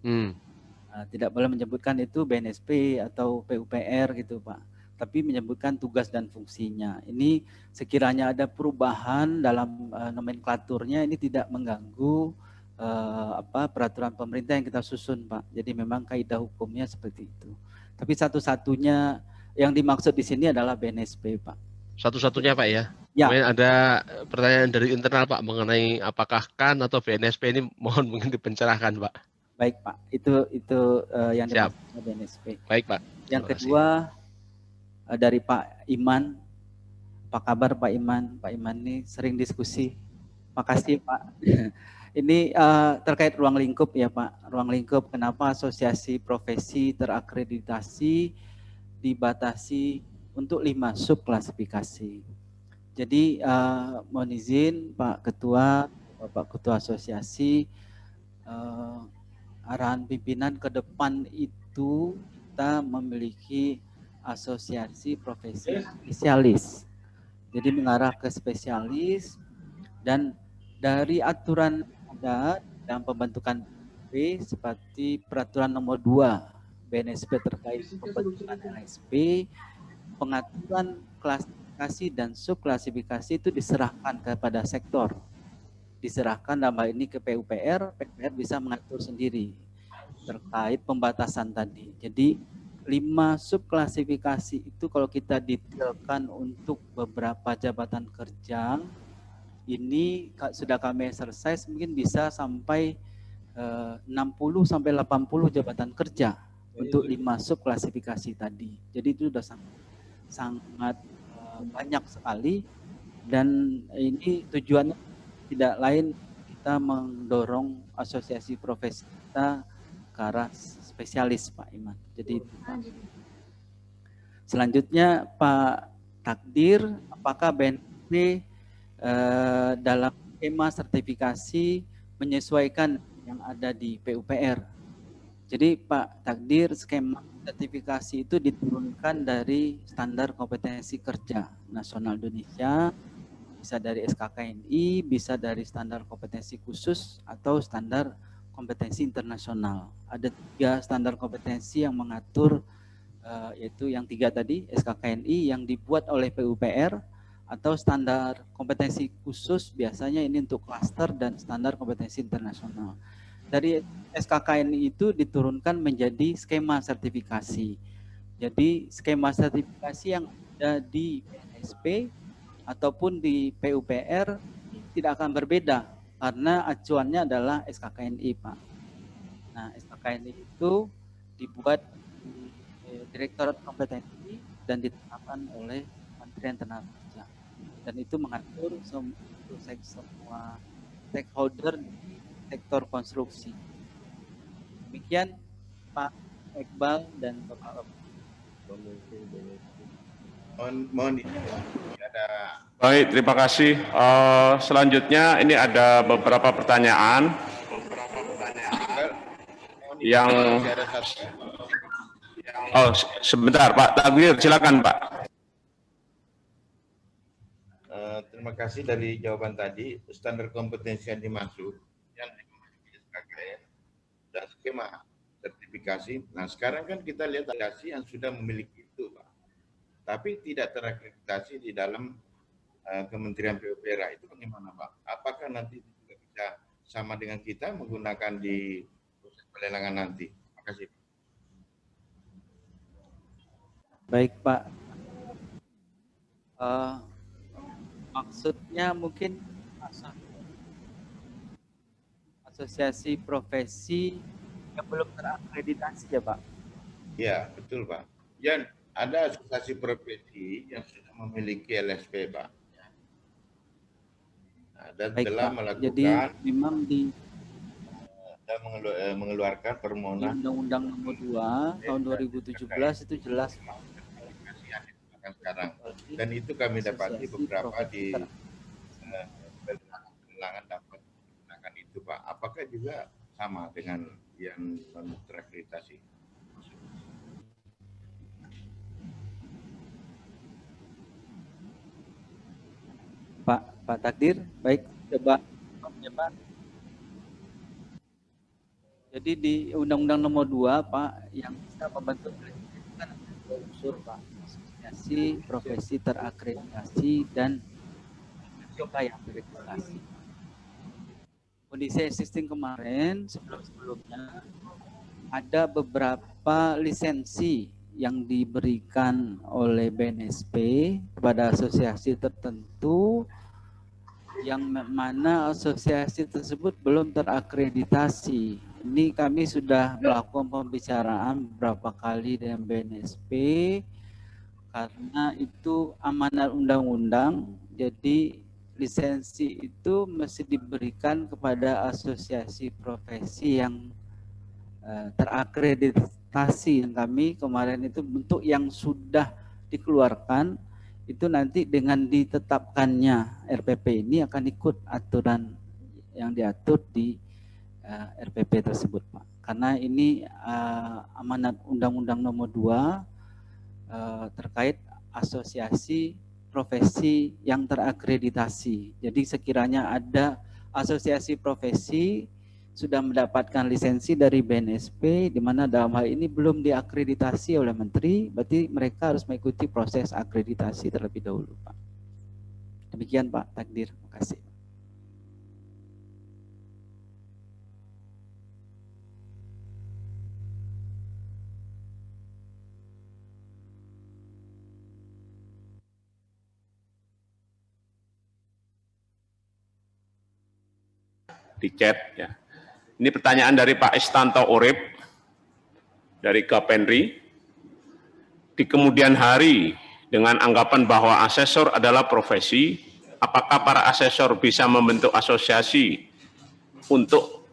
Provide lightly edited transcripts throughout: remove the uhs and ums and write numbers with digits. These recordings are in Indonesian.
Hmm. Tidak boleh menyebutkan itu BNSP atau PUPR gitu Pak, tapi menyebutkan tugas dan fungsinya. Ini sekiranya ada perubahan dalam nomenklaturnya, ini tidak mengganggu peraturan pemerintah yang kita susun Pak. Jadi memang kaidah hukumnya seperti itu. Tapi satu-satunya yang dimaksud di sini adalah BNSP Pak. Satu-satunya Pak ya. Ya, Kemudian ada pertanyaan dari internal Pak mengenai apakah KAN atau BNSP ini mohon mungkin dipencerahkan Pak. baik Pak. Itu yang Siap. dimaksud BNSP. Baik Pak. Yang Terima kasih. kedua dari Pak Iman. Apa kabar Pak Iman? Pak Iman ini sering diskusi. Makasih Pak. Ini terkait ruang lingkup ya Pak. Ruang lingkup kenapa asosiasi profesi terakreditasi dibatasi untuk 5 subklasifikasi. Jadi mohon izin Pak Ketua, Bapak Ketua Asosiasi, arahan pimpinan ke depan itu kita memiliki asosiasi profesi spesialis. Jadi mengarah ke spesialis, dan dari aturan ada dalam pembentukan BNSP seperti peraturan nomor 2 BNSP terkait pembentukan LSP, pengaturan klasifikasi dan subklasifikasi itu diserahkan kepada sektor. Diserahkan dalam hal ini ke PUPR, PUPR bisa mengatur sendiri terkait pembatasan tadi. Jadi 5 subklasifikasi itu kalau kita detailkan untuk beberapa jabatan kerja, ini sudah kami exercise mungkin bisa sampai 60 sampai 80 jabatan kerja untuk 5 subklasifikasi tadi. Jadi itu sudah sangat banyak sekali, dan ini tujuannya tidak lain kita mendorong asosiasi profesi kita ke arah spesialis Pak Iman. Jadi itu Pak. Selanjutnya Pak Takdir, apakah BNP dalam skema sertifikasi menyesuaikan yang ada di PUPR? Jadi Pak Takdir, skema sertifikasi itu diturunkan dari standar kompetensi kerja nasional Indonesia, bisa dari SKKNI, bisa dari standar kompetensi khusus atau standar kompetensi internasional. Ada 3 standar kompetensi yang mengatur, yaitu yang 3 tadi, SKKNI yang dibuat oleh PUPR, atau standar kompetensi khusus biasanya ini untuk klaster, dan standar kompetensi internasional. Dari SKKNI itu diturunkan menjadi skema sertifikasi. Jadi skema sertifikasi yang ada di BNSP ataupun di PUPR tidak akan berbeda karena acuannya adalah SKKNI Pak. Nah SKKNI itu dibuat di Direktorat Kompetensi dan ditetapkan oleh Kementerian Tenaga Kerja, dan itu mengatur semua stakeholder di sektor konstruksi. Demikian Pak Iqbal dan Bapak. Mohon ada. Baik, terima kasih. Selanjutnya ini ada beberapa pertanyaan yang sebentar Pak Takdir, silakan Pak. Terima kasih dari jawaban tadi. Standar kompetensi yang dimaksud yang dimiliki SKKN dan skema sertifikasi. Nah sekarang kan kita lihat asosiasi yang sudah memiliki itu Pak, tapi tidak terakreditasi di dalam Kementerian PUPR. Itu bagaimana Pak? Apakah nanti juga bisa sama dengan kita menggunakan di proses pelelangan nanti? Terima kasih. Baik Pak, maksudnya mungkin asosiasi profesi yang belum terakreditasi ya Pak? Ya betul Pak. Yan, ada asosiasi profesi yang sudah memiliki LSP Pak. Nah, dan Baik telah Pak, melakukan jadi memang di dan mengeluarkan permohonan Undang-Undang Nomor 2 Tahun 2017 itu jelas Pak. Sekarang. Dan itu kami dapati beberapa di pelelangan dapat menggunakan itu Pak. Apakah juga sama dengan yang non terakreditasi? Pak Takdir, baik coba ya Pak. Jadi di Undang-Undang Nomor 2, Pak, yang bisa membentuk LSP itu kan ada dua unsur, Pak. Asosiasi profesi terakreditasi dan coba yang terakreditasi. Kondisi existing kemarin, sebelum-sebelumnya, ada beberapa lisensi yang diberikan oleh BNSP kepada asosiasi tertentu yang mana asosiasi tersebut belum terakreditasi. Ini kami sudah melakukan pembicaraan beberapa kali dengan BNSP karena itu amanat undang-undang, jadi lisensi itu mesti diberikan kepada asosiasi profesi yang terakreditasi. Yang kami kemarin itu bentuk yang sudah dikeluarkan itu nanti dengan ditetapkannya RPP ini akan ikut aturan yang diatur di RPP tersebut, Pak. Karena ini amanat Undang-Undang Nomor 2 terkait asosiasi profesi yang terakreditasi. Jadi sekiranya ada asosiasi profesi sudah mendapatkan lisensi dari BNSP, di mana dalam hal ini belum diakreditasi oleh Menteri, berarti mereka harus mengikuti proses akreditasi terlebih dahulu, Pak. Demikian, Pak Takdir. Terima kasih. Di chat ya. Ini pertanyaan dari Pak Istanto Urip dari Gapenri. Di kemudian hari dengan anggapan bahwa asesor adalah profesi, apakah para asesor bisa membentuk asosiasi untuk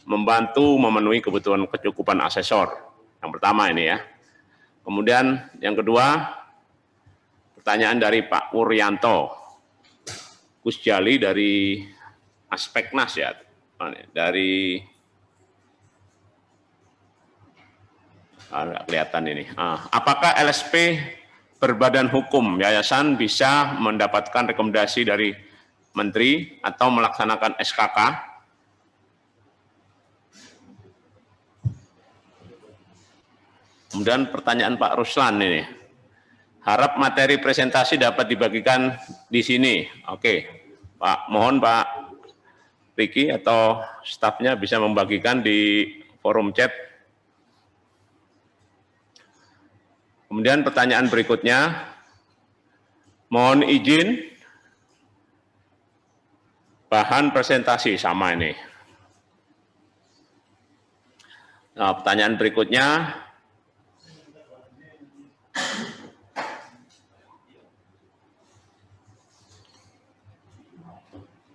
membantu memenuhi kebutuhan kecukupan asesor? Yang pertama ini ya. Kemudian yang kedua, pertanyaan dari Pak Wuryanto Kusjali dari Aspeknas ya, dari kelihatan ini. Apakah LSP berbadan hukum yayasan bisa mendapatkan rekomendasi dari Menteri atau melaksanakan SKK? Kemudian pertanyaan Pak Ruslan ini. Harap materi presentasi dapat dibagikan di sini. Oke, Pak, mohon Pak Riki atau stafnya bisa membagikan di forum chat. Kemudian pertanyaan berikutnya, mohon izin bahan presentasi sama ini. Nah, pertanyaan berikutnya,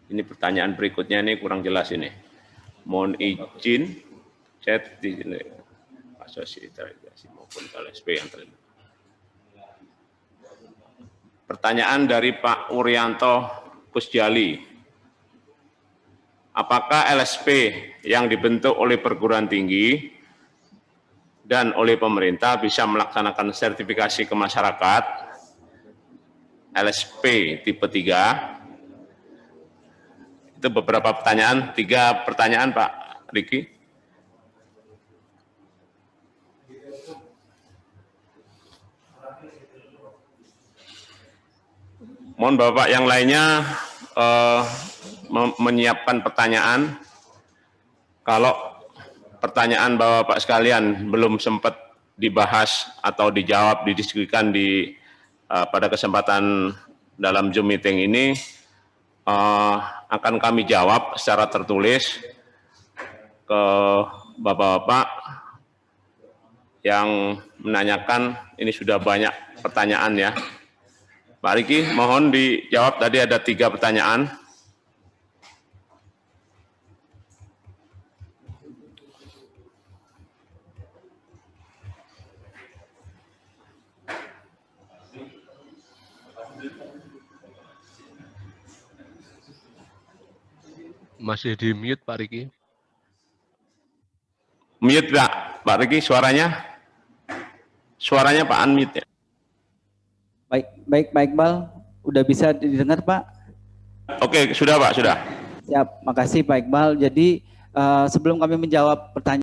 ini pertanyaan berikutnya ini kurang jelas ini. Mohon izin chat di asosiasi maupun LSP yang terlibat. Pertanyaan dari Pak Wuryanto Kusjali. Apakah LSP yang dibentuk oleh perguruan tinggi dan oleh pemerintah bisa melaksanakan sertifikasi ke masyarakat LSP tipe 3? Itu beberapa pertanyaan, 3 pertanyaan Pak Riki. Mohon Bapak yang lainnya menyiapkan pertanyaan. Kalau pertanyaan Bapak sekalian belum sempat dibahas atau dijawab, didiskusikan pada kesempatan dalam Zoom meeting ini, akan kami jawab secara tertulis ke Bapak-Bapak yang menanyakan. Ini sudah banyak pertanyaan ya. Pak Riki, mohon dijawab, tadi ada 3 pertanyaan. Masih di mute Pak Riki. Mute Pak Riki suaranya? Suaranya Pak unmute ya. Baik Pak Iqbal, udah bisa didengar Pak? Oke, sudah Pak, sudah. Siap, makasih Pak Iqbal. Jadi Sebelum kami menjawab pertanyaan